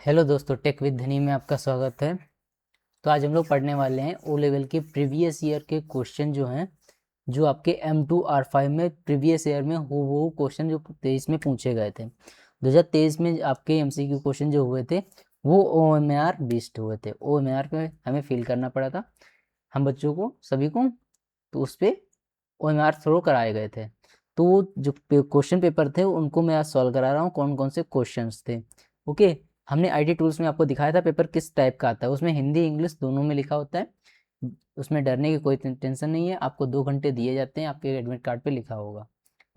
Hello दोस्तों, take with धनी में आपका स्वागत है। तो आज हम लोग पढ़ने वाले हैं ओ लेवल के प्रीवियस ईयर के क्वेश्चन जो हैं, जो आपके M2R5 में प्रीवियस ईयर में वो क्वेश्चन जो 23 में पूछे गए थे। 2023 में आपके एमसीक्यू क्वेश्चन जो हुए थे वो OMR बेस्ड हुए थे। OMR पे हमें फिल करना पड़ा था हम बच्चों को सभी को, तो उस पर OMR थ्रो कराए गए थे। तो जो क्वेश्चन पेपर थे उनको मैं आज सॉल्व करा रहा हूँ, कौन कौन से क्वेश्चंस थे। ओके, हमने आईटी टूल्स में आपको दिखाया था पेपर किस टाइप का आता है, उसमें हिंदी इंग्लिश दोनों में लिखा होता है। उसमें डरने की कोई टेंशन नहीं है, आपको 2 घंटे दिए जाते हैं, आपके एडमिट कार्ड पे लिखा होगा।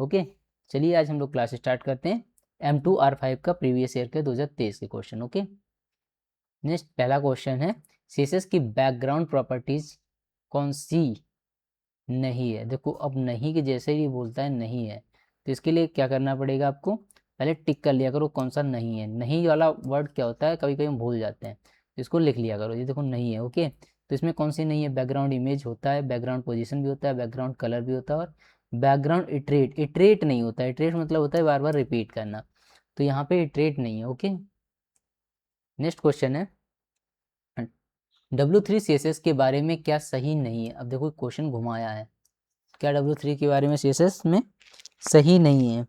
ओके, चलिए आज हम लोग क्लास स्टार्ट करते हैं। M2R5 का प्रीवियस ईयर के 2023 के क्वेश्चन। ओके, नेक्स्ट पहला क्वेश्चन है, सीएसएस की बैकग्राउंड प्रॉपर्टीज कौन सी नहीं है। देखो, अब नहीं के जैसे ही बोलता है नहीं है, तो इसके लिए क्या करना पड़ेगा आपको, पहले टिक कर लिया करो कौन सा नहीं है। नहीं वाला वर्ड क्या होता है, कभी कभी हम भूल जाते हैं, तो इसको लिख लिया करो। ये देखो नहीं है। ओके, तो इसमें कौन सी नहीं है, बैकग्राउंड इमेज होता है, बैकग्राउंड पोजीशन भी होता है, बैकग्राउंड कलर भी होता है, और बैकग्राउंड इटरेट इटरेट नहीं होता है। इटरेट मतलब होता है बार बार रिपीट करना, तो यहाँ पे इटरेट नहीं है। ओके, नेक्स्ट क्वेश्चन है, W3 CSS के बारे में क्या सही नहीं है। अब देखो क्वेश्चन घुमाया है, क्या W3 के बारे में CSS में सही नहीं है।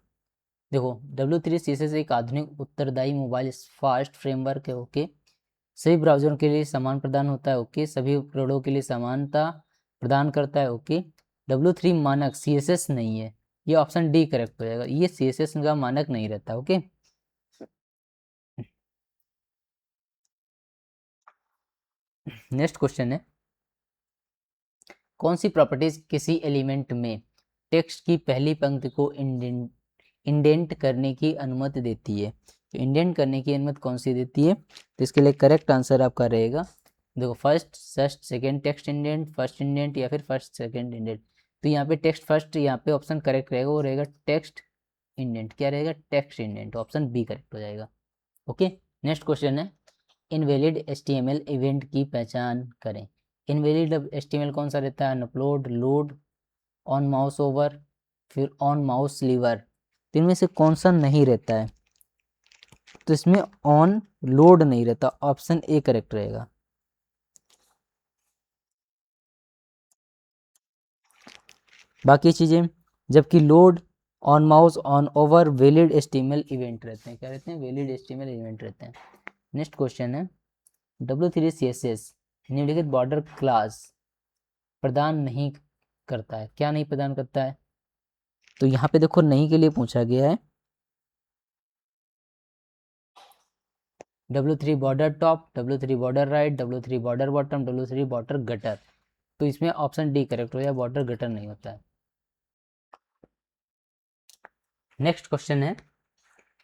देखो, W3 CSS एक आधुनिक उत्तरदायी मोबाइल फास्ट फ्रेमवर्क है। ओके, सभी ब्राउजरों के लिए समान प्रदान होता है। ओके, सभी उपकरणों के लिए समानता प्रदान करता है। ओके, W3 मानक CSS नहीं है, ये ऑप्शन डी करेक्ट हो जाएगा, ये CSS का मानक नहीं रहता। ओके, नेक्स्ट क्वेश्चन है, कौन सी प्रॉपर्टीज किसी एलिमेंट में टेक्स्ट की पहली पंक्ति को इंडेंट करने की अनुमति देती है। तो इंडेंट करने की अनुमति कौन सी देती है, तो इसके लिए करेक्ट आंसर आपका रहेगा, देखो first first second text indent, first indent या फिर फर्स्ट सेकेंड इंडेंट। तो यहाँ पे टेक्स्ट फर्स्ट, यहाँ पे ऑप्शन करेक्ट रहेगा, वो रहेगा टेक्स्ट इंडेंट। क्या रहेगा, text indent, option B correct हो जाएगा। ओके, नेक्स्ट क्वेश्चन है, इनवैलिड HTML इवेंट की पहचान करें। इनवैलिड HTML कौन सा रहता है, upload, load, on mouse over, फिर ऑन माउस लीवर। तो इनमें से कौन सा नहीं रहता है, तो इसमें ऑन लोड नहीं रहता, ऑप्शन ए करेक्ट रहेगा। बाकी चीजें, जबकि load, on mouse, on over valid HTML event रहते हैं। क्या रहते हैं, वैलिड HTML इवेंट रहते हैं। नेक्स्ट क्वेश्चन है, W3 CSS निम्नलिखित बॉर्डर क्लास प्रदान नहीं करता है। क्या नहीं प्रदान करता है, तो यहाँ पे देखो नहीं के लिए पूछा गया है, W3 border top, W3 border right, W3 border bottom, W3 border gutter. तो इसमें ऑप्शन डी करेक्ट हो जाए, बॉर्डर गटर नहीं होता है। नेक्स्ट क्वेश्चन है,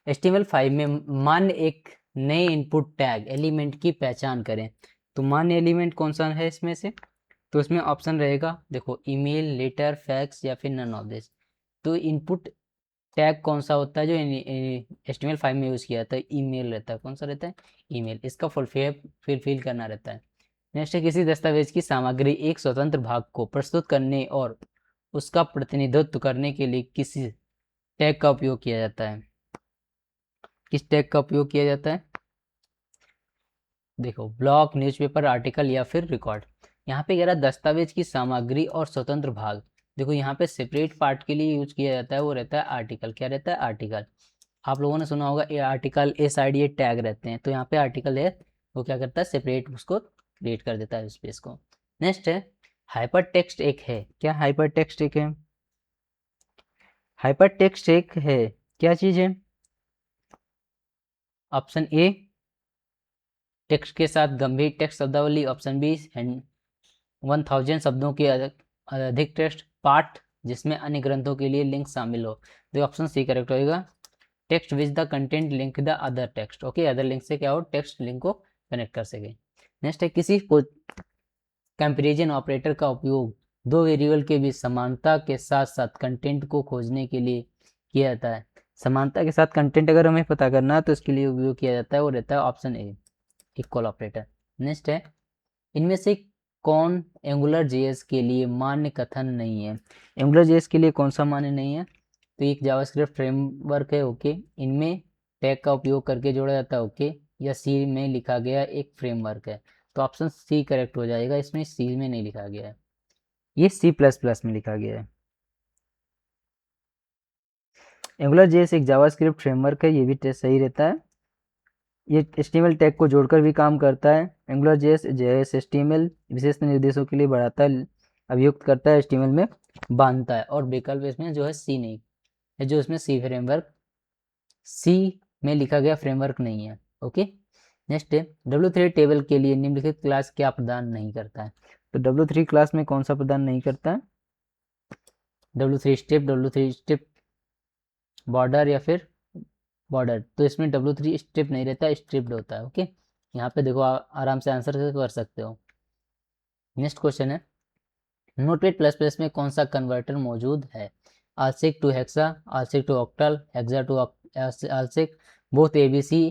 HTML5 में मान्य एक नए इनपुट टैग एलिमेंट की पहचान करें। तो मान्य एलिमेंट कौन सा है इसमें से, तो इसमें ऑप्शन रहेगा, देखो ईमेल, लेटर, फैक्स या फिर नन ऑफ दिस। तो इनपुट टैग कौन सा होता है जो HTML5 में यूज़ किया जाता है, ईमेल रहता है। कौन सा रहता है, ईमेल। इसका फिल करना रहता है। नेक्स्ट है, किसी दस्तावेज की सामग्री एक स्वतंत्र भाग को प्रस्तुत करने और उसका प्रतिनिधित्व करने के लिए किसी टैग का उपयोग किया जाता है। किस टैग का उपयोग किया जाता है, देखो ब्लॉग, न्यूज़पेपर, आर्टिकल या फिर रिकॉर्ड। यहाँ पे कह रहा है दस्तावेज की सामग्री और स्वतंत्र भाग। देखो यहाँ पे सेपरेट पार्ट के लिए यूज किया जाता है, वो रहता है आर्टिकल। क्या रहता है, आर्टिकल। आप लोगों ने सुना होगा ये आर्टिकल, ए साइड ये टैग रहते हैं, तो यहाँ पे आर्टिकल है, वो क्या करता है, सेपरेट उसको क्रिएट कर देता है स्पेस को। नेक्स्ट है, हाइपर टेक्स्ट एक है। क्या हाइपर टेक्स्ट एक है, हाइपर टेक्स्ट एक है, क्या चीज है, ऑप्शन ए टेक्स्ट के साथ गंभीर टेक्स्ट शब्दावली, ऑप्शन बी 1000 शब्दों के अधिक टेक्स्ट पाठ जिसमें अन्य ग्रंथों के लिए लिंक शामिल हो। तो ऑप्शन सी करेक्ट होएगा, text with the content link the other text. Okay, other link से क्या हो, टेक्स्ट लिंक को कनेक्ट कर सके। नेक्स्ट है, किसी कंपैरिजन ऑपरेटर का उपयोग दो वेरिएबल के बीच समानता के साथ साथ कंटेंट को खोजने के लिए किया जाता है। समानता के साथ कंटेंट अगर हमें पता करना है तो इसके लिए उपयोग किया जाता है, वो रहता है option A, equal operator. Next है, इनमें से कौन एंगुलर जेएस के लिए मान्य कथन नहीं है। एंगुलर जेएस के लिए कौन सा मान्य नहीं है, तो एक जावास्क्रिप्ट फ्रेमवर्क है। ओके, इनमें टैग का उपयोग करके जोड़ा जाता है। ओके, या सी में लिखा गया एक फ्रेमवर्क है। तो ऑप्शन सी करेक्ट हो जाएगा, इसमें सी में नहीं लिखा गया है, ये सी प्लस प्लस में लिखा गया है। एंगुलर जेएस एक जावास्क्रिप्ट फ्रेमवर्क है, ये भी टेस्ट सही रहता है। ये HTML टैग को जोड़कर भी काम करता है। एंगुलर जेएस जेएस HTML विशेष निर्देशों के लिए बढ़ाता है, अभियुक्त करता है, HTML में बांधता है। और विकल्प इसमें जो है सी नहीं है, जो इसमें सी फ्रेमवर्क, सी में लिखा गया फ्रेमवर्क नहीं है। ओके, नेक्स्ट है W3 टेबल के लिए निम्नलिखित क्लास क्या प्रदान नहीं करता है। तो W3 क्लास में कौन सा प्रदान नहीं करता है? W3 स्टेप बॉर्डर या फिर बॉर्डर। तो इसमें W3 स्ट्रिप नहीं रहता, स्ट्रिप्ड होता है। ओके, यहाँ पे देखो आराम से आंसर कर सकते हो। नेक्स्ट क्वेश्चन है नोटपैड प्लस प्लस में कौन सा कन्वर्टर मौजूद है? आलसेक टू हेक्सा, आलसेक टू ऑक्टल, हेक्सा टू आलसेक, both ABC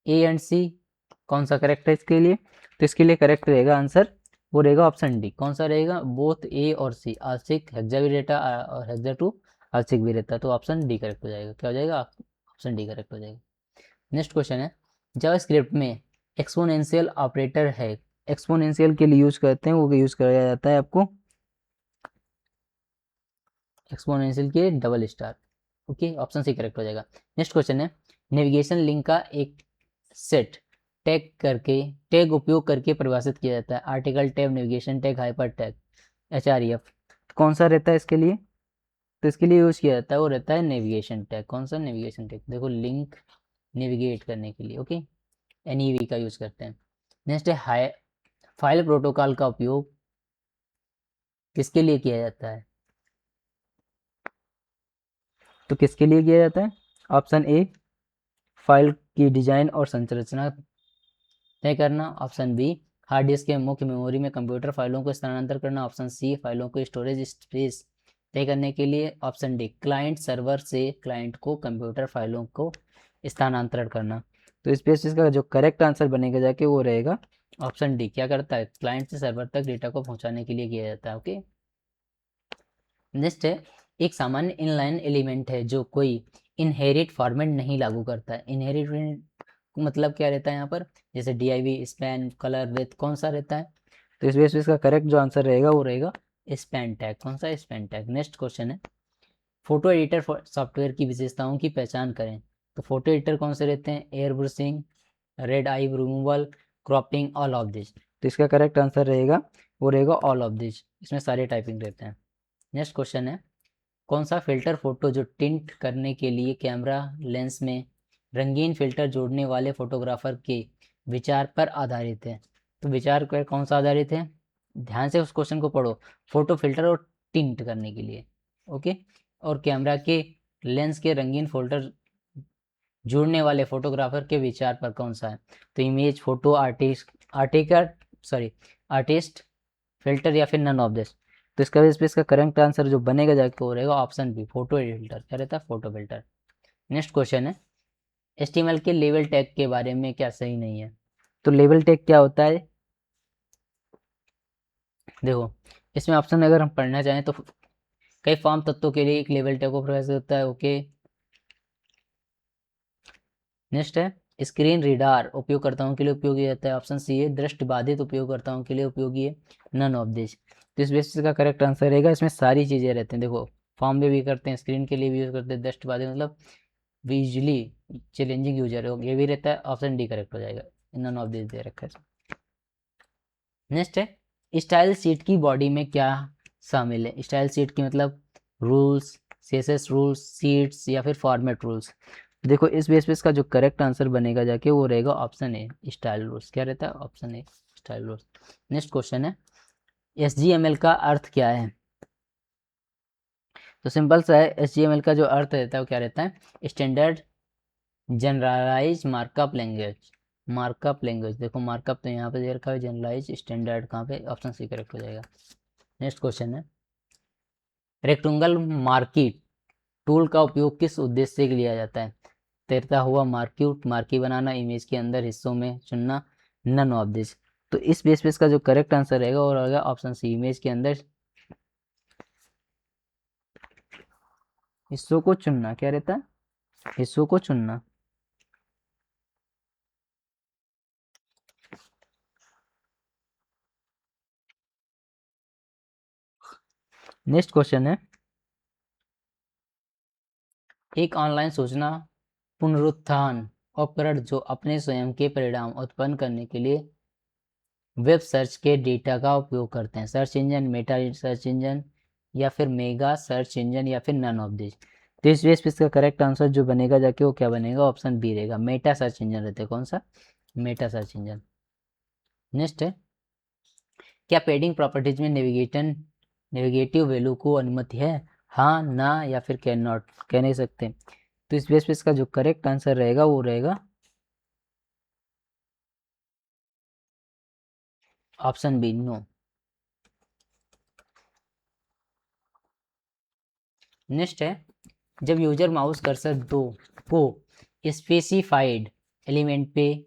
A and C, कौन सा करेक्ट है इसके लिए? तो इसके लिए करेक्ट रहेगा आंसर, वो रहेगा ऑप्शन डी। कौन सा रहेगा? बोथ ए और सी, आलसेक हेक्सा भी रहता और हेक्सा टू आलसेक भी रहता, तो ऑप्शन डी करेक्ट हो जाएगा। क्या हो जाएगा? ऑप्शन डी करेक्ट हो जाएगा। नेक्स्ट क्वेश्चन है जावास्क्रिप्ट में एक्सपोनेंशियल ऑपरेटर है, एक्सपोनेंशियल के लिए यूज करते हैं, वो यूज कराया जाता है आपको एक्सपोनेंशियल के double star. Okay, option C correct हो जाएगा। नेक्स्ट क्वेश्चन है नेविगेशन लिंक का एक सेट टैग उपयोग करके परिभाषित किया जाता है। Article tag, navigation tag, hyper tag, HREF, कौन सा रहता है इसके लिए? तो इसके लिए यूज किया जाता है, वो रहता है नेविगेशन टैग। कौन सा? Navigation tag. देखो लिंक नेविगेट करने के लिए। ओके, NEV का यूज करते हैं। नेक्स्ट है हाई फाइल प्रोटोकॉल का उपयोग किसके लिए किया जाता है? तो किसके लिए किया जाता है? ऑप्शन ए फाइल की डिजाइन और संरचना तय करना, ऑप्शन बी हार्ड डिस्क के मुख्य मेमोरी में कंप्यूटर फाइलों को स्थानांतरित करना, ऑप्शन सी फाइलों को स्टोरेज स्पेस तय करने के लिए, ऑप्शन डी क्लाइंट सर्वर से क्लाइंट को कंप्यूटर फाइलों को स्थानांतरण करना। तो इस बेसिस का जो करेक्ट आंसर बनेगा जाके वो रहेगा ऑप्शन डी। क्या करता है? क्लाइंट से सर्वर तक डेटा को पहुंचाने के लिए किया जाता है। ओके, नेक्स्ट है एक सामान्य इनलाइन एलिमेंट है जो कोई इनहेरिट फॉर्मेट नहीं लागू करता है। इनहेरिट मतलब क्या रहता है यहाँ पर? जैसे DIV, स्पैन, कलर, विथ, कौन सा रहता है? तो इस बेस का करेक्ट जो आंसर रहेगा वो रहेगा स्पैन टैग। कौन सा? Span tag. नेक्स्ट क्वेश्चन है फोटो एडिटर सॉफ्टवेयर की विशेषताओं की पहचान करें। तो फोटो एडिटर कौन से रहते हैं? Air brushing, red I removal, cropping, all of this. तो इसका करेक्ट आंसर रहेगा वो रहेगा ऑल ऑफ दिस, इसमें सारे टाइपिंग रहते हैं। नेक्स्ट क्वेश्चन है कौन सा फिल्टर फोटो जो टिंट करने के लिए कैमरा लेंस में रंगीन फिल्टर जोड़ने वाले फोटोग्राफर के विचार पर आधारित है? तो विचार पर कौन सा आधारित है? ध्यान से उस क्वेश्चन को पढ़ो। फोटो फिल्टर और टिंट करने के लिए। ओके, और कैमरा के लेंस के रंगीन फोल्डर जोड़ने वाले फोटोग्राफर के विचार पर कौन सा है? तो इमेज फोटो आर्टिस्ट फिल्टर या फिर नन ऑफ दिस। तो इसका इसका करेक्ट आंसर जो बनेगा जाके वो रहेगा ऑप्शन बी फोटो फिल्टर। क्या रहता है? Photo filter. नेक्स्ट क्वेश्चन है HTML के लेवल टैग के बारे में क्या सही नहीं है? तो लेवल टैग क्या होता है? देखो इसमें ऑप्शन अगर हम पढ़ना चाहें तो कई फॉर्म तत्वों के लिए एक लेवल टैग को प्रोवाइड होता है। ओके, नेक्स्ट है स्क्रीन रीडर उपयोगकर्ताओं के लिए उपयोगी रहता है। ऑप्शन सी है दृष्टिबाधित उपयोगकर्ताओं के लिए उपयोगी है, नन ऑफ दिस। तो इस बेसिस का करेक्ट आंसर रहेगा, इसमें सारी चीज़ें रहती हैं। देखो फॉर्म में भी करते हैं, स्क्रीन के लिए भी यूज़ करते हैं, दृष्टिबाधित मतलब विजुअली चैलेंजिंग यूजर हो ये भी रहता है। ऑप्शन डी करेक्ट हो जाएगा, नन ऑफ दिस दे रखा है। नेक्स्ट है स्टाइल शीट की बॉडी में क्या शामिल है? स्टाइल शीट की मतलब रूल्स, CSS रूल्स, सीट्स या फिर फॉर्मेट रूल्स। देखो इस बेस पे इसका जो करेक्ट आंसर बनेगा जाके वो रहेगा ऑप्शन ए स्टाइल रूल्स। क्या रहता है? Option A style rules. Next question है HTML का अर्थ क्या है? तो सिंपल सा है, HTML का जो अर्थ रहता है वो क्या रहता है? Standard generalize markup language. Markup language, देखो मार्कअप तो यहाँ पे दे रखा है, जनरलाइज स्टैंडर्ड कहाँ पे? ऑप्शन सी करेक्ट हो जाएगा। नेक्स्ट क्वेश्चन है रेक्टेंगल मार्की टूल का उपयोग किस उद्देश्य से लिया जाता है? तैरता हुआ मार्की बनाना, इमेज के अंदर हिस्सों में चुनना, नन ऑफ दिस। तो इस बेस पे इसका जो करेक्ट आंसर रहेगा वो रहेगा ऑप्शन सी इमेज के अंदर हिस्सों को चुनना। क्या रहता है? हिस्सों को चुनना। नेक्स्ट क्वेश्चन है, एक ऑनलाइन सूचना पुनरुत्थान उपकरण जो अपने स्वयं के परिणाम उत्पन्न करने के लिए वेब सर्च के डेटा का उपयोग करते हैं। Search engine, Meta search engine, या फिर मेगा सर्च इंजन, या फिर नन ऑफ दिस। तो इस बेस पे इसका करेक्ट आंसर जो बनेगा जाके वो क्या बनेगा, ऑप्शन बी रहेगा, मेटा सर्च इंजन रहते हैं। कौन सा? Meta search engine. नेक्स्ट है, क्या पेडिंग प्रॉपर्टीज में नेविगेटिव वैल्यू को अनुमति है? हाँ, ना, या फिर कैन नॉट, कह नहीं सकते। तो इस बेस पे इसका जो करेक्ट आंसर रहेगा वो रहेगा ऑप्शन बी, नो। नेक्स्ट है, जब यूजर माउस कर्सर 2 को स्पेसिफाइड एलिमेंट पे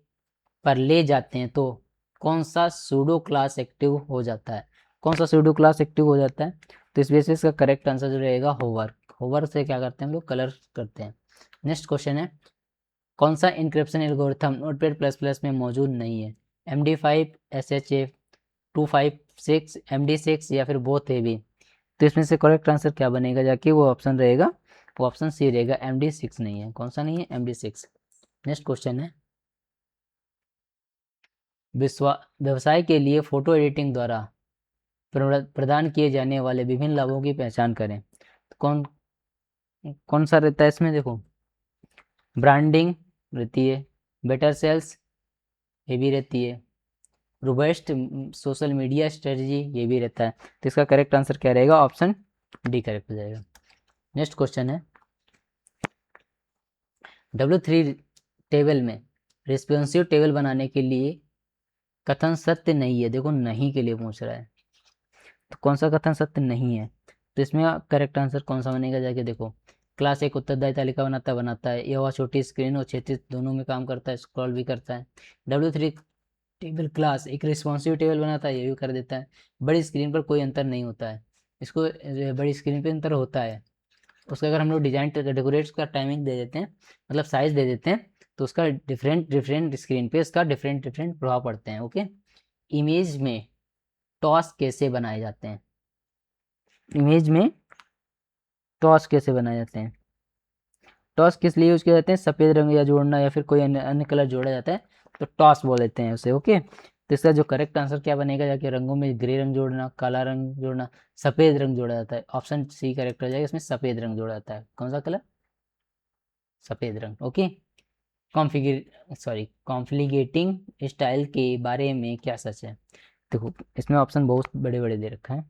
पर ले जाते हैं तो कौन सा सूडो क्लास एक्टिव हो जाता है? कौन सा सूडो क्लास एक्टिव हो जाता है? तो इस बेसिस का करेक्ट आंसर जो रहेगा होवर। होवर से क्या करते हैं हम लोग, कलर करते हैं। नेक्स्ट क्वेश्चन है, कौन सा encryption algorithm notepad plus plus में मौजूद नहीं है? MD5, SHA 256, MD6, या फिर बोथ है भी? तो इसमें से करेक्ट आंसर क्या बनेगा जाके, वो ऑप्शन रहेगा, वो ऑप्शन सी रहेगा, MD6 नहीं है। कौन सा नहीं है? MD6। नेक्स्ट क्वेश्चन है, व्यवसाय के लिए फोटो एडिटिंग द्वारा प्रदान किए जाने वाले विभिन्न लाभों की पहचान करें। तो कौन कौन सा रहता है इसमें? देखो, ब्रांडिंग रहती है, बेटर सेल्स ये भी रहती है, रोबस्ट सोशल मीडिया स्ट्रेटजी ये भी रहता है। तो इसका करेक्ट आंसर क्या रहेगा, ऑप्शन डी करेक्ट हो जाएगा। नेक्स्ट क्वेश्चन है, W3 टेबल में रिस्पॉन्सिव टेबल बनाने के लिए कथन सत्य नहीं है। देखो, नहीं के लिए पूछ रहा है, तो कौन सा कथन सत्य नहीं है? तो इसमें करेक्ट आंसर कौन सा बनेगा जाके देखो, क्लास एक उत्तरदायी तालिका बनाता है, यह वह छोटी स्क्रीन और क्षेत्रित दोनों में काम करता है, स्क्रॉल भी करता है। W3 टेबल क्लास एक रिस्पॉन्सिव टेबल बनाता है, ये भी कर देता है। बड़ी स्क्रीन पर कोई अंतर नहीं होता है, इसको बड़ी स्क्रीन पर अंतर होता है, उसका अगर हम लोग डिजाइन डेकोरेट का टाइमिंग दे देते हैं, मतलब साइज दे देते हैं, तो उसका डिफरेंट डिफरेंट स्क्रीन पे इसका डिफरेंट डिफरेंट प्रभाव पड़ते हैं। ओके, इमेज में टॉस कैसे बनाए जाते हैं? इमेज में टॉस कैसे बनाए जाते हैं? टॉस किस लिए यूज किया जाते हैं? सफ़ेद रंग या जोड़ना, या फिर कोई अन्य कलर जोड़ा जाता है तो टॉस बोल देते हैं उसे। ओके, तो इसका जो करेक्ट आंसर क्या बनेगा जाके, रंगों में ग्रे रंग जोड़ना, काला रंग जोड़ना, सफ़ेद रंग जोड़ा जाता है। ऑप्शन सी करेक्ट हो जाएगा, इसमें सफ़ेद रंग जोड़ा जाता है। कौन सा कलर? सफ़ेद रंग। ओके, कॉन्फ्लिगेटिंग स्टाइल के बारे में क्या सच है? देखो, इसमें ऑप्शन बहुत बड़े बड़े दे रखा है।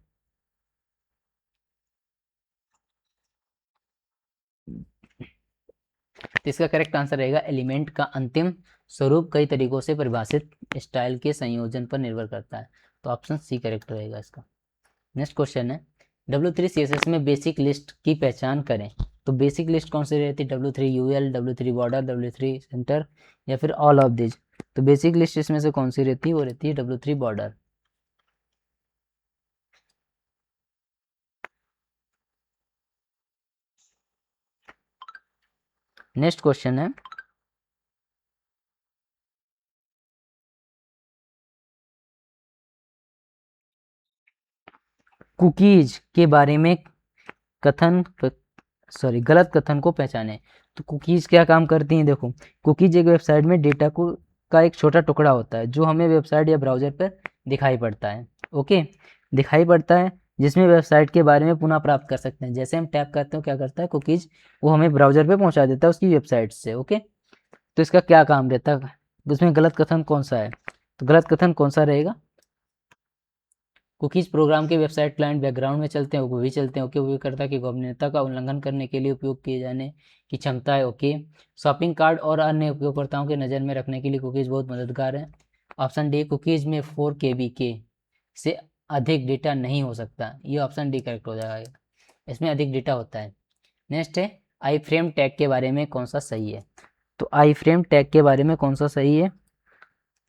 तो इसका करेक्ट आंसर रहेगा, एलिमेंट का अंतिम स्वरूप कई तरीकों से परिभाषित स्टाइल के संयोजन पर निर्भर करता है। तो ऑप्शन सी करेक्ट रहेगा इसका। नेक्स्ट क्वेश्चन है, W3 CSS में बेसिक लिस्ट की पहचान करें। तो बेसिक लिस्ट कौन सी रहती है? W3 UL, W3 border, W3 centre, या फिर ऑल ऑफ दिस? तो बेसिक लिस्ट इसमें से कौन सी रहती है? वो रहती है W3 बॉर्डर। नेक्स्ट क्वेश्चन है, कुकीज के बारे में कथन गलत कथन को पहचाने। तो कुकीज क्या काम करती हैं? देखो, कुकीज एक वेबसाइट में डेटा को का एक छोटा टुकड़ा होता है जो हमें वेबसाइट या ब्राउजर पर दिखाई पड़ता है। ओके, दिखाई पड़ता है, जिसमें वेबसाइट के बारे में पुनः प्राप्त कर सकते हैं। जैसे हम टैप करते हो, क्या करता है कुकीज, वो हमें ब्राउजर पे पहुंचा देता है उसकी वेबसाइट से। ओके, तो इसका क्या काम रहता है? उसमें गलत कथन कौन सा है? तो गलत कथन कौन सा रहेगा? कुकीज प्रोग्राम के वेबसाइट क्लाइंट बैकग्राउंड में चलते हैं, वो भी चलते हैं। ओके, उपयोगकर्ता की गोपनीयता का उल्लंघन करने के लिए उपयोग किए जाने की क्षमता है। ओके, शॉपिंग कार्ड और अन्य उपयोगकर्ताओं के नज़र में रखने के लिए कुकीज बहुत मददगार है। ऑप्शन डी, कुकीज में 4 KB के से अधिक डेटा नहीं हो सकता। ये ऑप्शन डी करेक्ट हो जाएगा, इसमें अधिक डेटा होता है। नेक्स्ट है, आई फ्रेम टैग के बारे में कौन सा सही है? तो आई फ्रेम टैग के बारे में कौन सा सही है?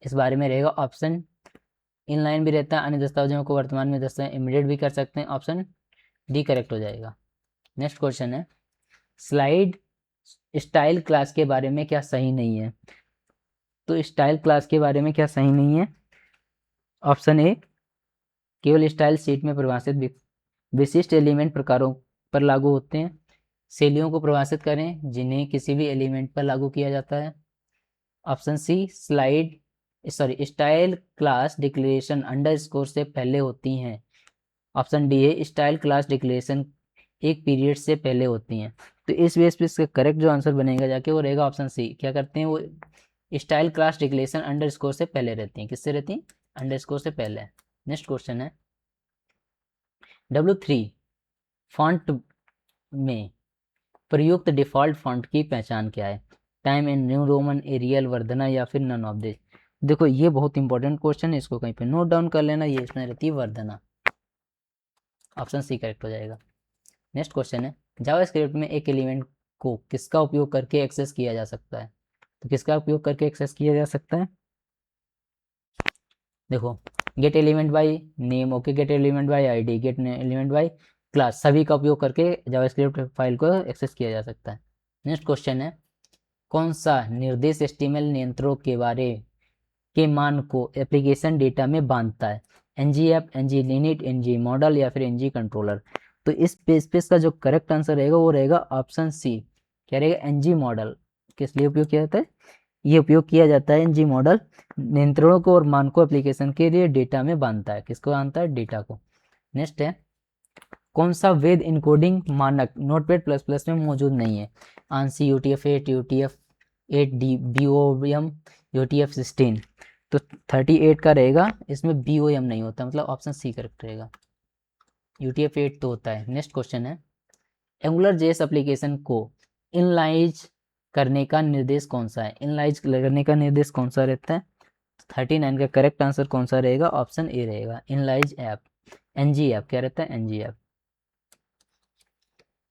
इस बारे में रहेगा ऑप्शन इनलाइन भी रहता है, अन्य दस्तावेजों को वर्तमान में दस्तावेज इमीडिएट भी कर सकते हैं। ऑप्शन डी करेक्ट हो जाएगा। नेक्स्ट क्वेश्चन है, स्लाइड स्टाइल क्लास के बारे में क्या सही नहीं है? तो स्टाइल क्लास के बारे में क्या सही नहीं है? ऑप्शन ए, केवल स्टाइल शीट में परिभाषित विशिष्ट एलिमेंट प्रकारों पर लागू होते हैं। शैलियों को परिभाषित करें जिन्हें किसी भी एलिमेंट पर लागू किया जाता है। Option C style class declaration underscore से पहले होती हैं। ऑप्शन डी है स्टाइल क्लास डिक्लेरेशन एक पीरियड से पहले होती हैं। तो इस बेस पे इसका करेक्ट जो आंसर बनेगा जाके वो रहेगा ऑप्शन सी। क्या करते हैं वो स्टाइल क्लास डिक्लेरेशन अंडरस्कोर से पहले रहती हैं। किससे रहती हैं? अंडरस्कोर से पहले। नेक्स्ट क्वेश्चन है W3 फॉन्ट में प्रयुक्त डिफ़ॉल्ट फॉन्ट की पहचान क्या है? Times New Roman, Arial, Verdana या फिर नन ऑफ दिस। देखो ये बहुत इंपॉर्टेंट क्वेश्चन है, इसको कहीं पे नोट डाउन कर लेना। ये इसमें रहती है वर्धना। ऑप्शन सी करेक्ट हो जाएगा। नेक्स्ट क्वेश्चन है जावास्क्रिप्ट में एक एलिमेंट को किसका उपयोग करके एक्सेस किया जा सकता है? तो किसका उपयोग करके एक्सेस किया जा सकता है? देखो gate element by name, okay, gate element by ID, gate element by class, सभी का उपयोग करके जावास्क्रिप्ट फाइल को एक्सेस किया जा सकता है। नेक्स्ट क्वेश्चन है कौन सा निर्देश HTML नियंत्रणों के बारे के मान को एप्लीकेशन डेटा में बांधता है? ngApp, ngInit, ngModel या फिर ngController। तो इस पेज का जो करेक्ट आंसर रहेगा वो रहेगा ऑप्शन सी। क्या रहेगा? ngModel। किस लिए उपयोग किया जाता है? ये उपयोग किया जाता है ngModel नियंत्रणों को और मान को एप्लीकेशन के लिए डेटा में बांधता है। किसको बांधता है? डेटा को। नेक्स्ट है कौन सा वेद इनकोडिंग मानक नोटपैड प्लस प्लस में मौजूद नहीं है? ANSI, UTF-8, UTF-8 BOM, UTF-16। तो 38 का रहेगा, इसमें BOM नहीं होता, मतलब ऑप्शन सी करेक्ट रहेगा। UTF-8 तो होता है। नेक्स्ट क्वेश्चन है एंगुलर जेएस एप्लीकेशन को इनलाइज करने का निर्देश कौन सा है? इनलाइज करने का निर्देश कौन सा रहता है? 39 का करेक्ट आंसर कौन सा रहेगा? ऑप्शन ए रहेगा इनलाइज ऐप, ngApp। क्या रहता है? ngApp।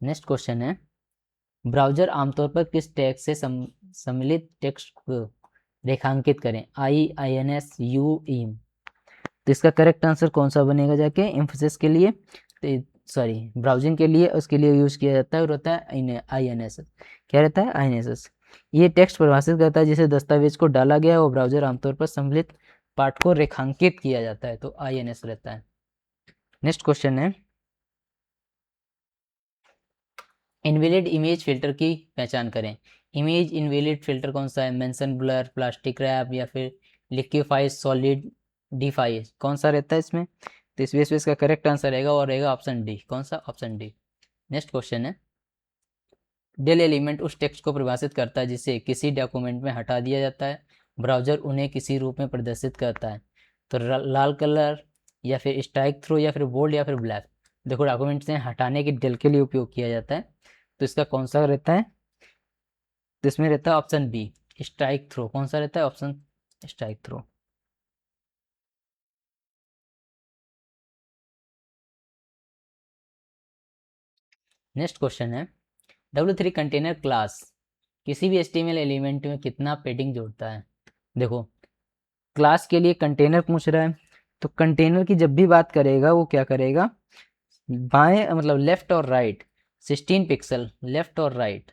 नेक्स्ट क्वेश्चन है ब्राउजर आमतौर पर किस टैग से सम्मिलित टेक्स्ट को रेखांकित करें? INS, UEM। तो इसका करेक्ट आंसर कौन सा बनेगा जाके? एम्फेसिस के लिए, सॉरी ब्राउजिंग के लिए, उसके लिए यूज किया जाता है और होता है INS। क्या रहता है? INS। ये टेक्स्ट परिभाषित करता है जिसे दस्तावेज को डाला गया है और ब्राउजर आमतौर पर सम्मिलित पाठ को रेखांकित किया जाता है, तो INS रहता है। नेक्स्ट क्वेश्चन है इनवैलिड इमेज फिल्टर की पहचान करें। इमेज इनवैलिड फिल्टर कौन सा है? मेंशन, ब्लर, प्लास्टिक रैप या फिर लिक्विफाई, सॉलिड, डिफाई, कौन सा रहता है इसमें? तो इस बेस पे इसका करेक्ट आंसर रहेगा और रहेगा ऑप्शन डी। कौन सा? Option D. नेक्स्ट क्वेश्चन है डेल एलिमेंट उस टेक्स्ट को परिभाषित करता है जिसे किसी डॉक्यूमेंट में हटा दिया जाता है। ब्राउजर उन्हें किसी रूप में प्रदर्शित करता है। तो लाल कलर या फिर स्ट्राइक थ्रू या फिर बोल्ड या फिर ब्लैक। देखो डॉक्यूमेंट से हटाने के डेल के लिए उपयोग किया जाता है, तो इसका कौन सा रहता है? तो इसमें रहता है ऑप्शन बी स्ट्राइक थ्रो। कौन सा रहता है? Option strike throw. Next question है W3 कंटेनर क्लास किसी भी HTML एलिमेंट में कितना पैडिंग जोड़ता है? देखो क्लास के लिए कंटेनर पूछ रहा है, तो कंटेनर की जब भी बात करेगा वो क्या करेगा? बाएं मतलब लेफ्ट और राइट 16 पिक्सल, लेफ्ट और राइट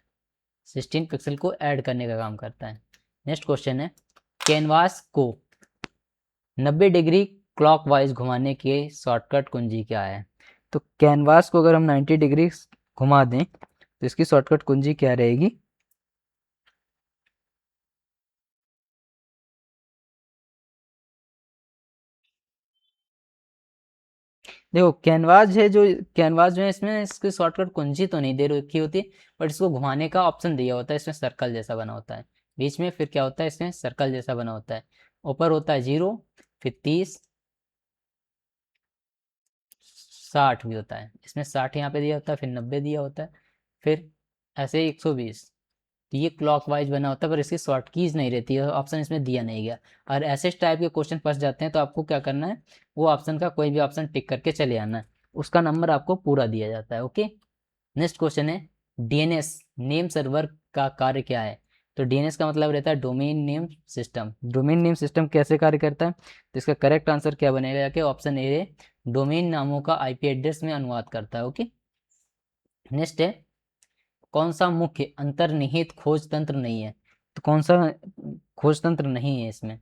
16 पिक्सल को ऐड करने का काम करता है। नेक्स्ट क्वेश्चन है कैनवास को 90 डिग्री क्लॉकवाइज घुमाने के शॉर्टकट कुंजी क्या है? तो कैनवास को अगर हम 90 डिग्री घुमा दें तो इसकी शॉर्टकट कुंजी क्या रहेगी? देखो कैनवास जो है इसमें इसकी शॉर्टकट कुंजी तो नहीं दे रखी होती, बट इसको घुमाने का ऑप्शन दिया होता है। इसमें सर्कल जैसा बना होता है बीच में, फिर क्या होता है इसमें सर्कल जैसा बना होता है, ऊपर होता है 0, फिर 30, 60 भी होता है। इसमें 60 यहाँ पे दिया होता है, फिर 90 दिया होता है, फिर ऐसे 120। तो ये क्लॉकवाइज बना होता है, पर इसकी शॉर्ट कीज नहीं रहती है, ऑप्शन इसमें दिया नहीं गया। और ऐसे टाइप के क्वेश्चन फंस जाते हैं तो आपको क्या करना है, वो ऑप्शन का कोई भी ऑप्शन टिक करके चले आना है, उसका नंबर आपको पूरा दिया जाता है। ओके। नेक्स्ट क्वेश्चन है DNS नेम सर्वर का कार्य क्या है? तो DNS का मतलब रहता है domain name system. Domain name system कैसे कार्य करता है? तो इसका करेक्ट आंसर क्या बनेगा कि ऑप्शन ए, डोमेन नामों का IP एड्रेस में अनुवाद करता है। ओके। नेक्स्ट है कौन सा मुख्य अंतर्निहित खोज तंत्र नहीं है? तो कौन सा खोज तंत्र नहीं है इसमें?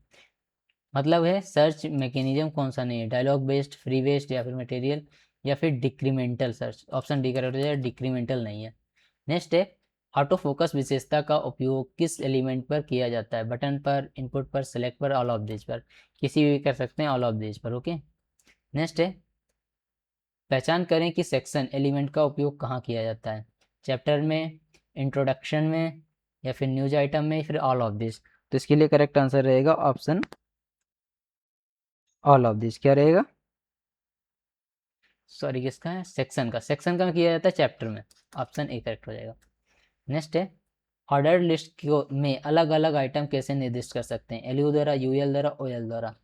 मतलब है सर्च मैकेनिज्म कौन सा नहीं है? डायलॉग बेस्ड, फ्री बेस्ड या फिर मटेरियल या फिर decremental search. Option D correct हो जाएगा, डिक्रीमेंटल नहीं है। नेक्स्ट है, ऑटो फोकस विशेषता का उपयोग किस एलिमेंट पर किया जाता है? बटन पर, इनपुट पर, सेलेक्ट पर, ऑल ऑफ दिस पर। किसी भी कर सकते हैं, ऑल ऑफ दिस पर। ओके। नेक्स्ट है, पहचान करें कि सेक्शन एलिमेंट का उपयोग कहाँ किया जाता है? चैप्टर में, इंट्रोडक्शन में, या फिर न्यूज आइटम में, फिर ऑल ऑफ दिस। तो इसके लिए करेक्ट आंसर रहेगा ऑप्शन ऑल ऑफ दिस। क्या रहेगा? सॉरी, किसका है? सेक्शन का। सेक्शन का किया जाता है चैप्टर में। ऑप्शन ए करेक्ट हो जाएगा। नेक्स्ट है, ऑर्डर लिस्ट में अलग अलग आइटम कैसे निर्दिष्ट कर सकते हैं? एलयू द्वारा, यूएल द्वारा, ओएल द्वारा।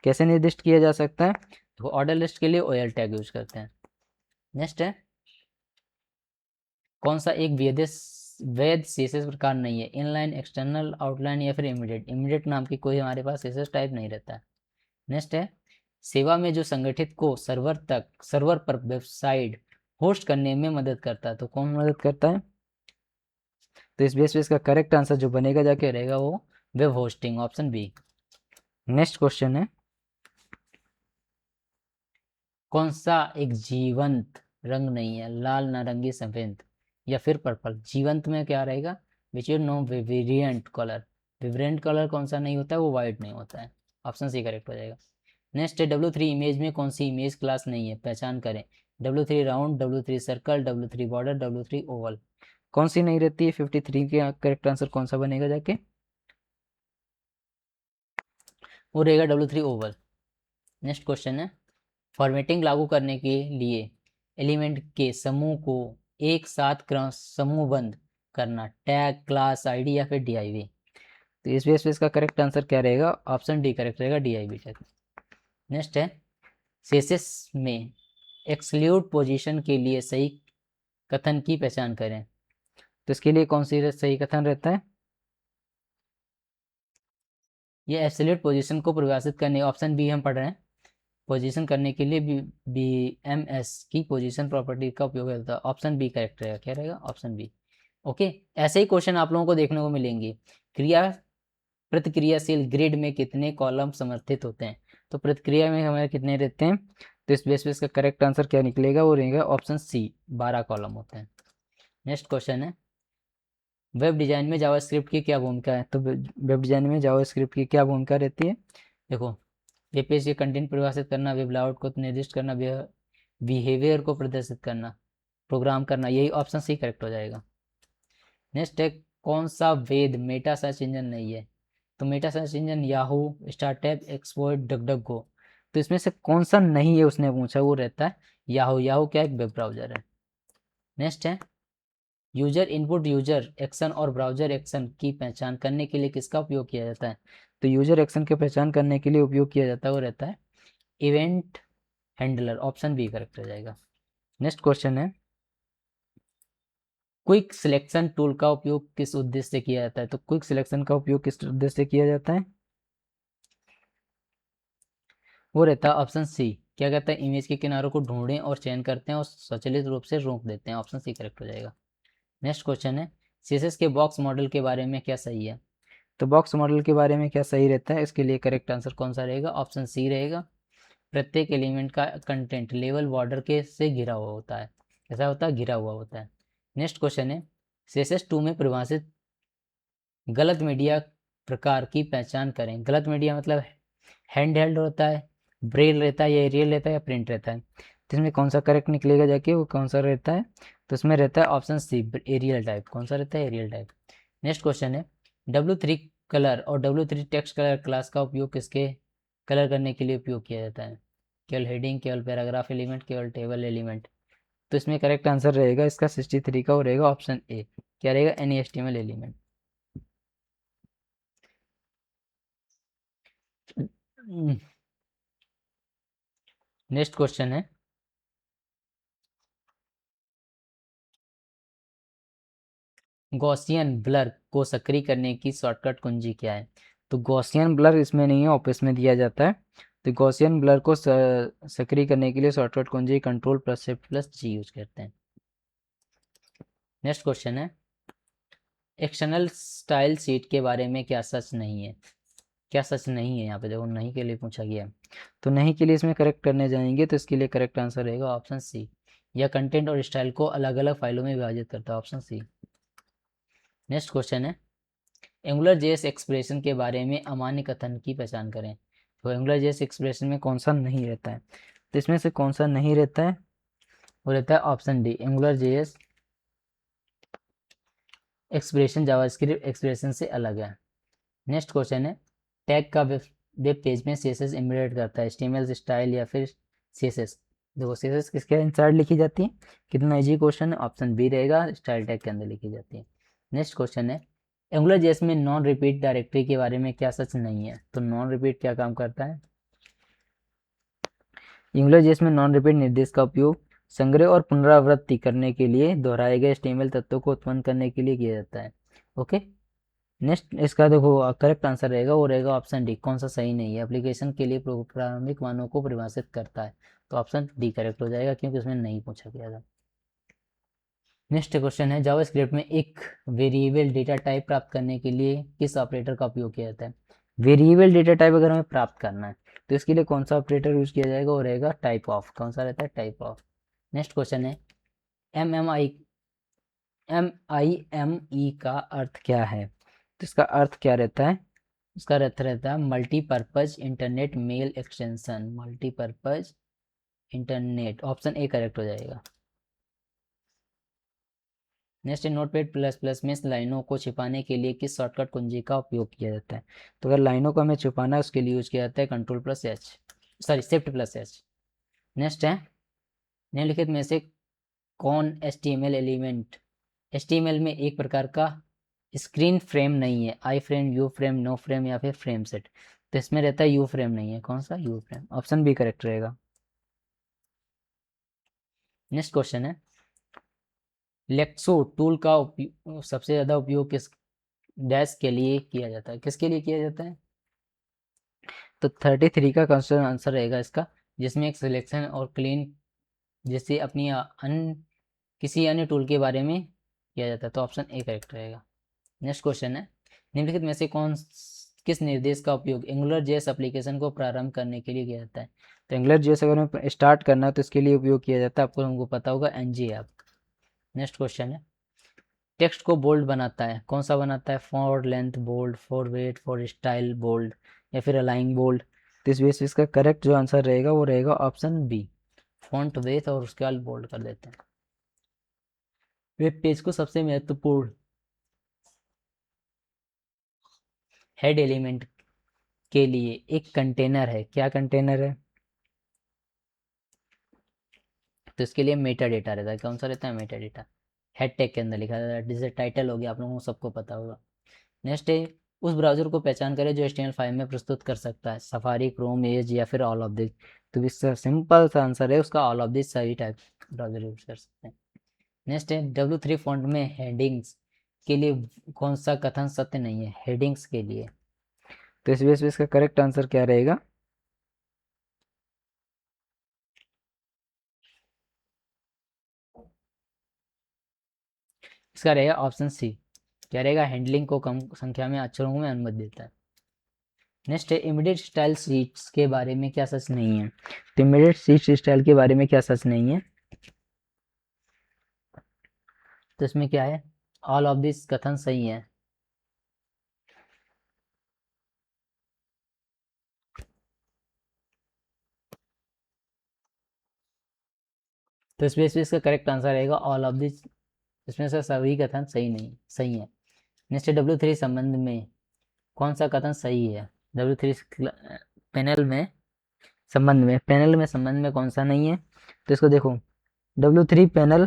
कैसे निर्दिष्ट किया जा सकता है? तो ऑर्डर लिस्ट के लिए ओएल टैग यूज करते हैं। नेक्स्ट है, कौन सा एक वैध सीएसएस प्रकार नहीं है? इनलाइन, एक्सटर्नल, आउटलाइन, या फिर इमीडिएट। इमीडिएट नाम की कोई हमारे पास सीएसएस टाइप नहीं रहता है। नेक्स्ट है, सेवा में जो संगठित को सर्वर पर वेबसाइट होस्ट करने में मदद करता है, तो कौन मदद करता है? तो इस बेस पे इसका करेक्ट आंसर जो बनेगा जाके रहेगा वो web hosting. Option B. Next question है, कौन सा एक जीवंत रंग नहीं है? लाल, नारंगी, सफेद, या फिर पर्पल। जीवंत में क्या रहेगा? Which is no vibrant colour. Vibrant colour कौन सा नहीं होता है? वो वाइट नहीं होता है। ऑप्शन सी करेक्ट हो जाएगा। नेक्स्ट है, W3 इमेज में कौन सी इमेज क्लास नहीं है? पहचान करें। W3 round, W3 circle, W3 border, W3 Oval. कौन सी नहीं रहती है? 53 के करेक्ट आंसर कौन सा बनेगा जाके? वो रहेगा W3 ओवल। नेक्स्ट क्वेश्चन है, फॉर्मेटिंग लागू करने के लिए एलिमेंट के समूह को एक साथ क्रम समूहबद्ध करना, टैग, क्लास, आईडी, या फिर डीआईवी। तो इस बेस पे इसका करेक्ट आंसर क्या रहेगा? ऑप्शन डी करेक्ट रहेगा, डीआईवी टैग। नेक्स्ट है, सीएसएस में एक्सक्लूड पोजीशन के लिए सही कथन की पहचान करें। तो इसके लिए कौन सी सही कथन रहता है? ये एब्सोल्यूट पोजीशन को परिभाषित करने, ऑप्शन बी हम पढ़ रहे हैं, पोजीशन करने के लिए BMS की पोजीशन प्रॉपर्टी का उपयोग होता है। ऑप्शन बी करेक्ट रहेगा। क्या रहेगा? Option B. ओके। ऐसे ही क्वेश्चन आप लोगों को देखने को मिलेंगे। क्रिया प्रतिक्रियाशील ग्रिड में कितने कॉलम समर्थित होते हैं? तो प्रतिक्रिया में हमारे कितने रहते हैं? तो इस बेस पे इसका करेक्ट आंसर क्या निकलेगा? वो रहेगा ऑप्शन सी, 12 कॉलम होते हैं। नेक्स्ट क्वेश्चन है, वेब डिजाइन में जावास्क्रिप्ट की क्या भूमिका है? तो वेब डिजाइन में जावास्क्रिप्ट की क्या भूमिका रहती है? देखो, वेब पेज के कंटेंट परिभाषित करना, वेब लेआउट को निर्दिष्ट करना, बिहेवियर को प्रदर्शित करना, प्रोग्राम करना। यही ऑप्शन सी करेक्ट हो जाएगा। नेक्स्ट है, कौन सा वेद मेटा सर्च इंजन नहीं है? तो meta search engine Yahoo, Startpage, exploit, DuckDuckGo. तो इसमें से कौन सा नहीं है उसने पूछा, वो रहता है याहू। याहू क्या एक वेब ब्राउजर है। नेक्स्ट है, यूजर इनपुट, यूजर एक्शन और ब्राउजर एक्शन की पहचान करने के लिए किसका उपयोग किया जाता है? तो यूजर एक्शन की पहचान करने के लिए उपयोग किया जाता है वो रहता है event handler. Option B correct हो जाएगा। नेक्स्ट क्वेश्चन है, क्विक सिलेक्शन टूल का उपयोग किस उद्देश्य से किया जाता है? तो क्विक सिलेक्शन का उपयोग किस उद्देश्य से किया जाता है? वो रहता है ऑप्शन सी। क्या कहता है? इमेज के किनारों को ढूंढें और चयन करते हैं और स्वचालित रूप से रोक देते हैं। ऑप्शन सी करेक्ट हो जाएगा। नेक्स्ट क्वेश्चन है, सीएसएस के बॉक्स मॉडल के बारे में क्या सही है? तो बॉक्स मॉडल के बारे में क्या सही रहता है? इसके लिए करेक्ट आंसर कौन सा रहेगा? ऑप्शन सी रहेगा। प्रत्येक एलिमेंट का कंटेंट लेवल बॉर्डर के से घिरा हुआ होता है। ऐसा होता है, घिरा हुआ होता है। नेक्स्ट क्वेश्चन है, CSS2 में परिभाषित गलत मीडिया प्रकार की पहचान करें। गलत मीडिया मतलब हैंड हेल्ड होता है, ब्रेल रहता है, या एरियल रहता है, या प्रिंट रहता है। तो इसमें कौन सा करेक्ट निकलेगा जाके? वो कौन सा रहता है? तो इसमें रहता है ऑप्शन सी, एरियल टाइप। कौन सा रहता है? Aerial type. नेक्स्ट क्वेश्चन है, W3 कलर और W3 टेक्स्ट कलर क्लास का उपयोग किसके कलर करने के लिए उपयोग किया जाता है? केवल हेडिंग, केवल पैराग्राफ एलिमेंट, केवल टेबल एलिमेंट। तो इसमें करेक्ट आंसर रहेगा इसका 63 का, वो रहेगा ऑप्शन ए। क्या रहेगा? NEHTML element. नेक्स्ट क्वेश्चन है, गॉसियन ब्लर को सक्रिय करने की शॉर्टकट कुंजी क्या है? तो गॉसियन ब्लर इसमें नहीं है, ऑफिस में दिया जाता है। तो गॉसियन ब्लर को सक्रिय करने के लिए शॉर्टकट कुंजी Ctrl+Shift+G यूज करते हैं। नेक्स्ट क्वेश्चन है, एक्सटर्नल स्टाइल शीट के बारे में क्या सच नहीं है? क्या सच नहीं है? यहाँ पे देखो नहीं के लिए पूछा गया, तो नहीं के लिए इसमें करेक्ट करने जाएंगे तो इसके लिए करेक्ट आंसर रहेगा ऑप्शन सी। या कंटेंट और स्टाइल को अलग अलग फाइलों में विभाजित करता है, ऑप्शन सी। नेक्स्ट क्वेश्चन है, एंगुलर जेएस एक्सप्रेशन के बारे में अमान्य कथन की पहचान करें। तो एंगुलर जेएस एक्सप्रेशन में कौन सा नहीं रहता है? तो इसमें से कौन सा नहीं रहता है? वो रहता है option D, angular JS expression JavaScript expression से अलग है। नेक्स्ट क्वेश्चन है, टैग का वेब पेज में सीएसएस एम्बेडेड करता है, एचटीएमएल स्टाइल या फिर सीएसएस? देखो सीएसएस किसके इंसाइड लिखी जाती है? कितना इजी क्वेश्चन है, ऑप्शन बी रहेगा, स्टाइल टैग के अंदर लिखी जाती है। नेक्स्ट क्वेश्चन है, एंगुलर जेएस में नॉन रिपीट डायरेक्टरी के बारे में क्या सच नहीं है? तो नॉन रिपीट क्या काम करता है? एंगुलर जेएस में नॉन रिपीट निर्देश का उपयोग संग्रह और पुनरावृत्ति करने के लिए दोहराए गए एचटीएमएल तत्वों को उत्पन्न करने के लिए किया जाता है। ओके, नेक्स्ट इसका देखो करेक्ट आंसर रहेगा, वो रहेगा ऑप्शन डी। कौन सा सही नहीं है? एप्लीकेशन के लिए प्रारंभिक मानों को परिभाषित करता है, तो ऑप्शन डी करेक्ट हो जाएगा क्योंकि उसमें नहीं पूछा गया था। नेक्स्ट क्वेश्चन है, जावास्क्रिप्ट में एक वेरिएबल डेटा टाइप प्राप्त करने के लिए किस ऑपरेटर का उपयोग किया जाता है? वेरिएबल डेटा टाइप अगर हमें प्राप्त करना है तो इसके लिए कौन सा ऑपरेटर यूज किया जाएगा? वो रहेगा टाइप ऑफ। कौन सा रहता है? Type of. नेक्स्ट क्वेश्चन है, MIME का अर्थ क्या है? तो इसका अर्थ क्या रहता है? इसका अर्थ रहता है multipurpose internet mail extension, multipurpose internet. Option A correct हो जाएगा। नेक्स्ट नोटपैड प्लस प्लस में लाइनों को छिपाने के लिए किस शॉर्टकट कुंजी का उपयोग किया जाता है? तो अगर लाइनों को हमें छिपाना है उसके लिए यूज किया जाता है control plus H, sorry shift plus H. Next है, निम्नलिखित में से कौन HTML एलिमेंट HTML में एक प्रकार का स्क्रीन फ्रेम नहीं है? I frame, U frame, no frame या फिर फ्रेम सेट? तो इसमें रहता है यू फ्रेम नहीं है। कौन सा? U frame. Option B correct रहेगा। नेक्स्ट क्वेश्चन है, लेक्सो टूल का सबसे ज़्यादा उपयोग किस डैश के लिए किया जाता है? किसके लिए किया जाता है? तो 33 का क्वेश्चन आंसर रहेगा इसका, जिसमें एक सिलेक्शन और क्लीन जिससे अपनी किसी अन्य टूल के बारे में किया जाता है, तो ऑप्शन ए करेक्ट रहेगा। नेक्स्ट क्वेश्चन है, निम्नलिखित में से किस निर्देश का उपयोग एंगुलर जेएस एप्लीकेशन को प्रारंभ करने के लिए किया जाता है? तो एंगुलर जेएस अगर हमें स्टार्ट करना है तो इसके लिए उपयोग किया जाता है, आपको हमको पता होगा, NG ऐप। नेक्स्ट क्वेश्चन है, टेक्स्ट को बोल्ड बनाता है, कौन सा बनाता है? For length bold, for weight, for style bold या फिर अलाइन बोल्ड? तो इस बेसिस का करेक्ट जो आंसर रहेगा वो रहेगा ऑप्शन बी, फॉन्ट वेट और उसके बाद बोल्ड कर देते हैं। वेब पेज को सबसे महत्वपूर्ण हेड एलिमेंट के लिए एक कंटेनर है, क्या कंटेनर है? तो इसके लिए मेटा डेटा रहता है। कौन सा रहता है? Meta data. हेड टैग के अंदर लिखा जाता है, जैसे टाइटल हो गया, आप लोगों को सबको पता होगा। नेक्स्ट है, उस ब्राउजर को पहचान करें जो HTML फाइल में प्रस्तुत कर सकता है, सफारी, क्रोम, एज या फिर ऑल ऑफ दिस? तो इसका सिंपल सा आंसर है उसका ऑल ऑफ दिस, सभी टाइप ब्राउजर यूज कर सकते हैं। नेक्स्ट है, W3 फॉन्ट में हेडिंग्स के लिए कौन सा कथन सत्य नहीं है? हेडिंग्स के लिए, तो इस बेस पे इसका करेक्ट आंसर क्या रहेगा? इसका रहेगा ऑप्शन सी, क्या रहेगा? हैंडलिंग को कम संख्या में अक्षरों में अनुमति देता है। नेक्स्ट है, इमीडिएट स्टाइल शीट्स के बारे में क्या सच नहीं है? तो इमीडिएट शीट स्टाइल के बारे में क्या सच नहीं है? तो इसमें क्या है? ऑल ऑफ दिस कथन सही है। तो इस बेस पे इसका करेक्ट आंसर रहेगा ऑल ऑफ दिस, इसमें से सभी कथन सही है। नेक्स्ट है, W3 संबंध में कौन सा कथन सही है? W3 पैनल में संबंध में कौन सा नहीं है? तो इसको देखो, W3 पैनल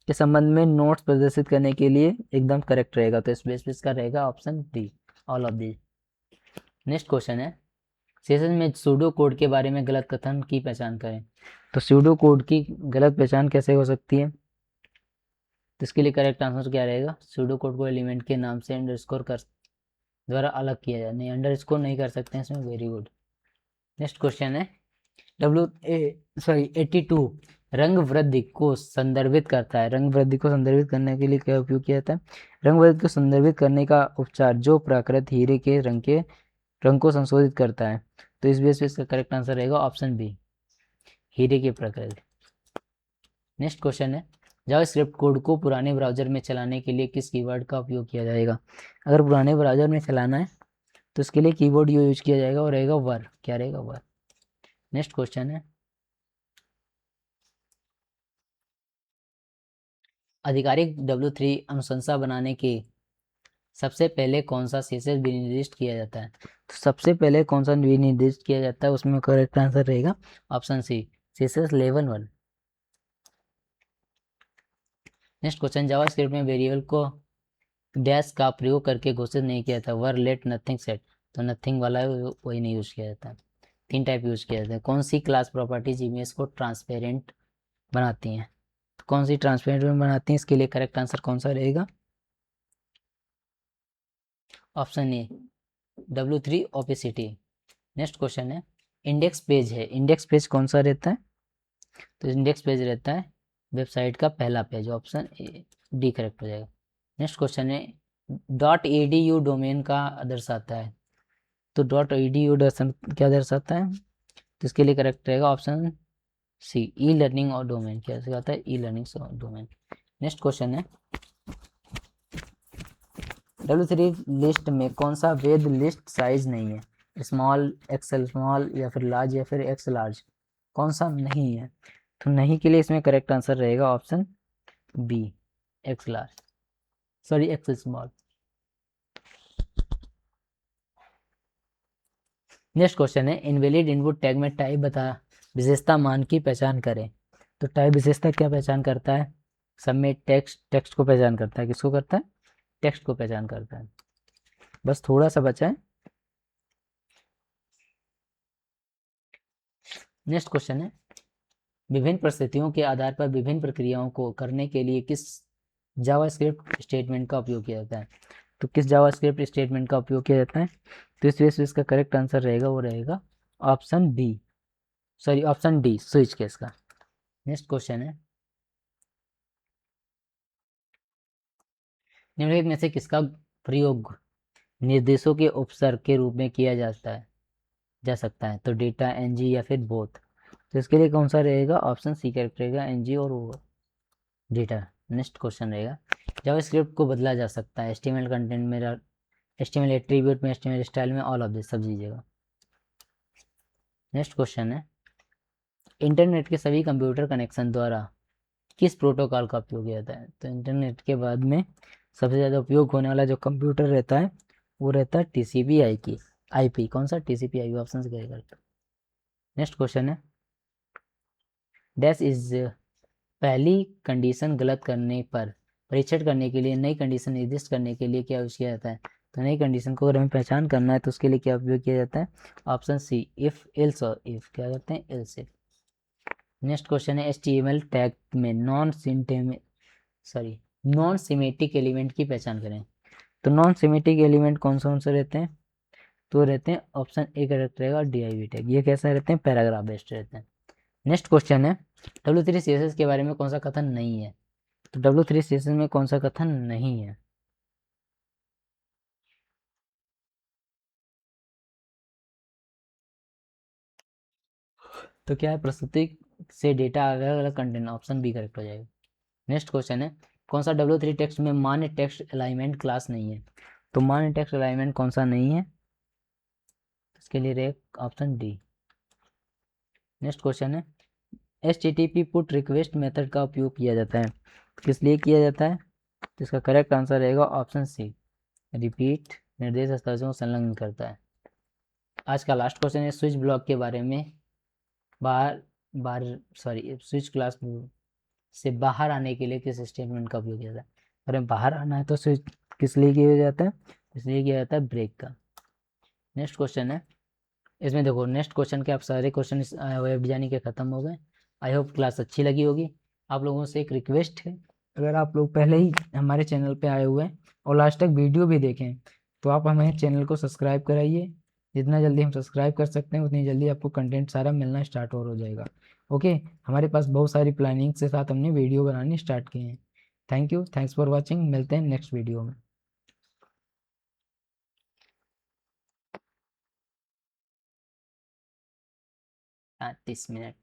के संबंध में नोट्स प्रदर्शित करने के लिए एकदम करेक्ट रहेगा, तो इस बेस पे इसका रहेगा option D, all of the. Next question है, सेशन में सूडो कोड के बारे में गलत कथन की पहचान करें। तो सूडो कोड की गलत पहचान कैसे हो सकती है? तो इसके लिए करेक्ट आंसर क्या रहेगा? सूडो कोड को एलिमेंट के नाम से अंडरस्कोर कर द्वारा अलग किया जाए, नहीं अंडरस्कोर नहीं कर सकते हैं इसमें, वेरी गुड। नेक्स्ट क्वेश्चन है, 82 रंग वृद्धि को संदर्भित करता है। रंग वृद्धि को संदर्भित करने के लिए क्या उपयोग किया जाता है? रंग वृद्धि को संदर्भित करने का उपचार जो प्राकृत हीरे के रंग के रंग को संशोधित करता है। तो इस बेस पे इसका करेक्ट आंसर रहेगा ऑप्शन बी, हीरे की प्रकृति। नेक्स्ट क्वेश्चन है, जावास्क्रिप्ट कोड को पुराने ब्राउजर में चलाने के लिए किस कीवर्ड का उपयोग किया जाएगा? अगर पुराने ब्राउजर में चलाना है तो इसके लिए कीवर्ड यूज किया जाएगा और रहेगा वर। क्या रहेगा? वर। नेक्स्ट क्वेश्चन है, आधिकारिक W3 अनुशंसा बनाने के सबसे पहले कौन सा CSS विनिर्दिष्ट किया जाता है? तो सबसे पहले कौन सा विनिर्दिष्ट किया जाता है, उसमें करेक्ट आंसर रहेगा option C, CSS level 1। Next question, JavaScript में वेरिएबल को डैश का प्रयोग करके घोषित नहीं किया था, वर लेट नथिंग सेट। तो नथिंग वाला वही नहीं यूज किया जाता। 3 टाइप यूज किया जाता है। कौन सी क्लास प्रॉपर्टीज इमेज को ट्रांसपेरेंट बनाती हैं? तो कौन सी ट्रांसपेरेंट बनाती हैं, इसके लिए करेक्ट आंसर कौन सा रहेगा? Option A, W3 opacity. Next question है, इंडेक्स पेज है, इंडेक्स पेज कौन सा रहता है? तो इंडेक्स पेज रहता है वेबसाइट का पहला पेज। ऑप्शन डी करेक्ट हो जाएगा। नेक्स्ट क्वेश्चन है, .edu डोमेन का दर्शाता है। तो .edu क्या दर्शाता है? तो इसके लिए करेक्ट रहेगा ऑप्शन सी, ई लर्निंग और डोमेन। क्या आता है? ई लर्निंग और डोमेन। नेक्स्ट क्वेश्चन है, W3 लिस्ट में कौन सा वैध लिस्ट साइज नहीं है? स्मॉल, एक्सेल स्मॉल, या फिर लार्ज, या फिर एक्स लार्ज? कौन सा नहीं है? तो नहीं के लिए इसमें करेक्ट आंसर रहेगा option B, X large, sorry X small. Next question है, इनवैलिड इनपुट टैग में टाइप बता विशेषता मान की पहचान करें। तो टाइप विशेषता क्या पहचान करता है? सब में टेक्स्ट, टेक्स्ट को पहचान करता है। किसको करता है? टेक्स्ट को पहचान करता है। बस थोड़ा सा बचा है। नेक्स्ट क्वेश्चन है, विभिन्न परिस्थितियों के आधार पर विभिन्न प्रक्रियाओं को करने के लिए किस जावास्क्रिप्ट स्टेटमेंट का उपयोग किया जाता है? तो किस जावास्क्रिप्ट स्टेटमेंट का उपयोग किया जाता है? तो इस वजह से इसका करेक्ट आंसर रहेगा, वो रहेगा option B, sorry option D, switch case का। नेक्स्ट क्वेश्चन है, निम्नलिखित में से किसका प्रयोग निर्देशों के उपसर्ग के रूप में किया जा सकता है? तो डेटा, एनजी, या फिर बोथ? तो इसके लिए कौन सा रहेगा? ऑप्शन सी करेक्ट रहेगा, एनजी और डेटा। नेक्स्ट क्वेश्चन रहेगा, जावास्क्रिप्ट को बदला जा सकता है HTML कंटेंट में, HTML एट्रीब्यूट में, HTML स्टाइल में, ऑल ऑफ दिस, सब दीजिएगा। नेक्स्ट क्वेश्चन है, इंटरनेट के सभी कंप्यूटर कनेक्शन द्वारा किस प्रोटोकॉल का उपयोग किया जाता है? तो इंटरनेट के बाद में सबसे ज़्यादा उपयोग होने वाला जो कंप्यूटर रहता है वो रहता है TCP IP। कौन सा? TCP IP, ऑप्शन से करेगा। नेक्स्ट क्वेश्चन है, डैश इज पहली कंडीशन गलत करने पर परीक्षण करने के लिए नई कंडीशन निर्दिष्ट करने के लिए क्या यूज किया जाता है? तो नई कंडीशन को अगर हमें पहचान करना है तो उसके लिए क्या उपयोग किया जाता है? ऑप्शन सी, इफ, एल्स और इफ। क्या करते हैं? Else if. नेक्स्ट क्वेश्चन है, HTML टैग में नॉन सिमेटिक एलिमेंट की पहचान करें। तो नॉन सिमेटिक एलिमेंट कौन से रहते हैं? तो रहते हैं ऑप्शन ए करेक्ट रहेगा, DIV टैग। ये कैसे रहते हैं? पैराग्राफ बेस्ड रहते हैं। नेक्स्ट क्वेश्चन है, W3 CSS के बारे में कौन सा कथन नहीं है? तो W3 CSS में कौन सा कथन नहीं है? तो क्या है? प्रस्तुति से डेटा अलग अलग कंटेंट, ऑप्शन बी करेक्ट हो जाएगा। नेक्स्ट क्वेश्चन है, कौन सा W3 टेक्स्ट में मान्य टेक्स्ट अलाइनमेंट क्लास नहीं है? तो मान्य टेक्स्ट अलाइनमेंट कौन सा नहीं है? इसके लिए रहेगा ऑप्शन डी। नेक्स्ट क्वेश्चन है, HTTP पुट रिक्वेस्ट मेथड का उपयोग किया जाता है, किस लिए किया जाता है? तो इसका करेक्ट आंसर रहेगा ऑप्शन सी, रिपीट निर्देश दस्तावेजों को संलग्न करता है। आज का लास्ट क्वेश्चन है, स्विच ब्लॉक के बारे में बाहर बाहर सॉरी स्विच क्लास से बाहर आने के लिए किस स्टेटमेंट का उपयोग किया जाता है? अगर बाहर आना है तो स्विच किस लिए किया जाता है? इसलिए किया जाता है ब्रेक का। नेक्स्ट क्वेश्चन है, इसमें देखो नेक्स्ट क्वेश्चन के आप सारे क्वेश्चन वेब डिजाइनिंग के खत्म हो गए। आई होप क्लास अच्छी लगी होगी। आप लोगों से एक रिक्वेस्ट है, अगर आप लोग पहले ही हमारे चैनल पे आए हुए हैं और लास्ट तक वीडियो भी देखें तो आप हमारे चैनल को सब्सक्राइब कराइए। जितना जल्दी हम सब्सक्राइब कर सकते हैं उतनी जल्दी आपको कंटेंट सारा मिलना स्टार्ट हो जाएगा। ओके, हमारे पास बहुत सारी प्लानिंग के साथ हमने वीडियो बनानी स्टार्ट किए हैं। Thank you, thanks for watching. मिलते हैं नेक्स्ट वीडियो में। 35 मिनट।